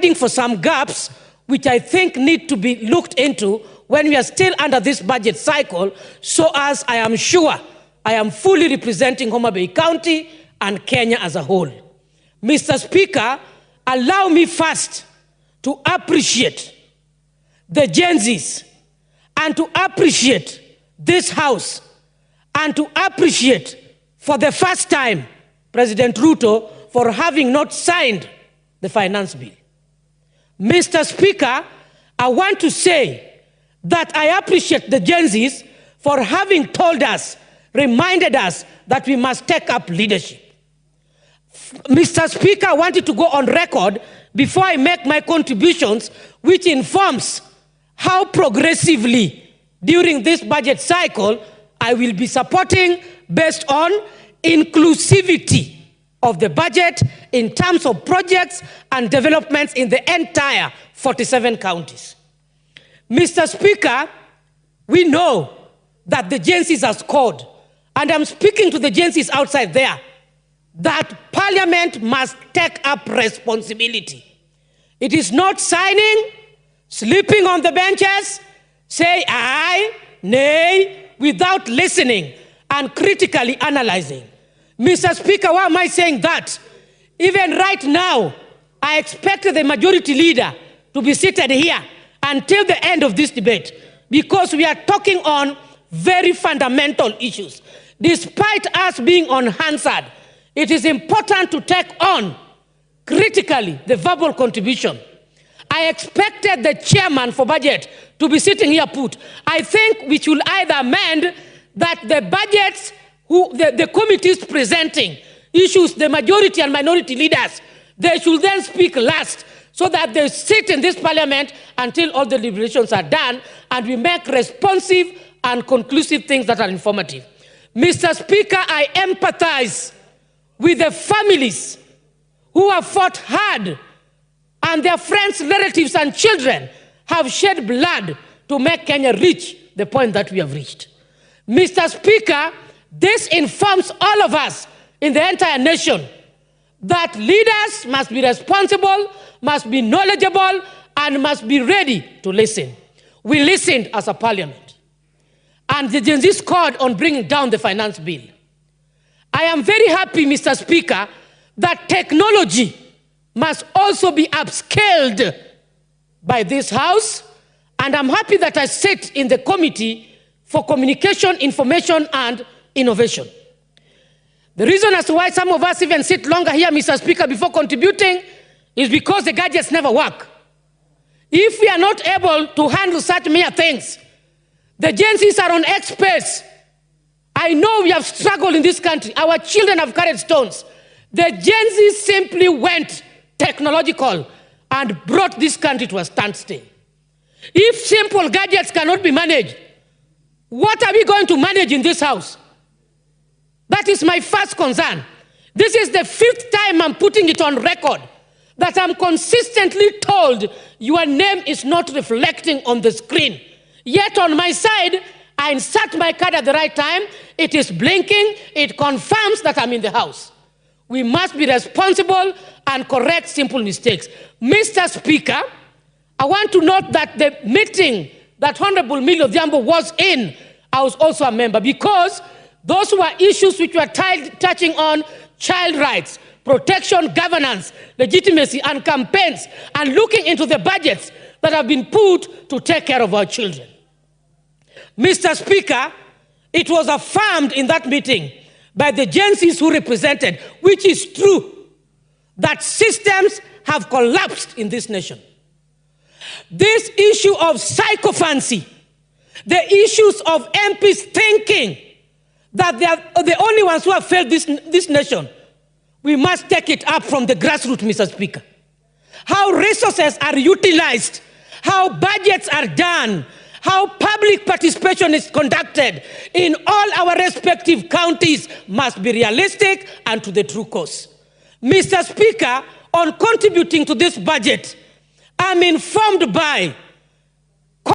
providing for some gaps which I think need to be looked into when we are still under this budget cycle, so as I am sure I am fully representing Homa Bay County and Kenya as a whole. Mr. Speaker, allow me first to appreciate the Gen Zs and to appreciate this House and to appreciate for the first time President Ruto for having not signed the finance bill. Mr. Speaker, I want to say that I appreciate the Gen Zs for having told us, reminded us that we must take up leadership. Mr. Speaker, I wanted to go on record before I make my contributions, which informs how progressively during this budget cycle I will be supporting based on inclusivity of the budget in terms of projects and developments in the entire 47 counties. Mr. Speaker, we know that the Gen Zs have scored, and I'm speaking to the Gen Zs outside there, that Parliament must take up responsibility. It is not signing, sleeping on the benches, say aye, nay, without listening and critically analyzing. Mr. Speaker, why am I saying that? Even right now, I expect the majority leader to be seated here until the end of this debate, because we are talking on very fundamental issues. Despite us being on Hansard, it is important to take on critically the verbal contribution. I expected the chairman for budget to be sitting here put. I think we should either amend that the budgets the committees presenting issues, the majority and minority leaders, they should then speak last so that they sit in this Parliament until all the deliberations are done and we make responsive and conclusive things that are informative. Mr. Speaker, I empathize with the families who have fought hard and their friends, relatives, and children have shed blood to make Kenya reach the point that we have reached. Mr. Speaker, this informs all of us in the entire nation that leaders must be responsible, must be knowledgeable, and must be ready to listen. We listened as a Parliament, and the Gen Z scored on bringing down the finance bill. I am very happy, Mr. Speaker, that technology must also be upscaled by this House, and I'm happy that I sit in the Committee for Communication, Information, and Innovation. The reason as to why some of us even sit longer here, Mr. Speaker, before contributing is because the gadgets never work. If we are not able to handle such mere things, the Gen Zs are on experts. I know we have struggled in this country. Our children have carried stones. The Gen Zs simply went technological and brought this country to a standstill. If simple gadgets cannot be managed, what are we going to manage in this House? That is my first concern. This is the 5th time I'm putting it on record that I'm consistently told your name is not reflecting on the screen. Yet on my side, I insert my card at the right time, it is blinking, it confirms that I'm in the House. We must be responsible and correct simple mistakes. Mr. Speaker, I want to note that the meeting that Honorable Millie Odhiambo was in, I was also a member, because those were issues which were touching on child rights, protection, governance, legitimacy, and campaigns, and looking into the budgets that have been put to take care of our children. Mr. Speaker, it was affirmed in that meeting by the Gen Zs who represented, which is true, that systems have collapsed in this nation. This issue of psychophancy, the issues of MPs thinking that they are the only ones who have failed this nation, we must take it up from the grassroots, Mr. Speaker. How resources are utilized, how budgets are done, how public participation is conducted in all our respective counties must be realistic and to the true cause. Mr. Speaker, on contributing to this budget, I'm informed by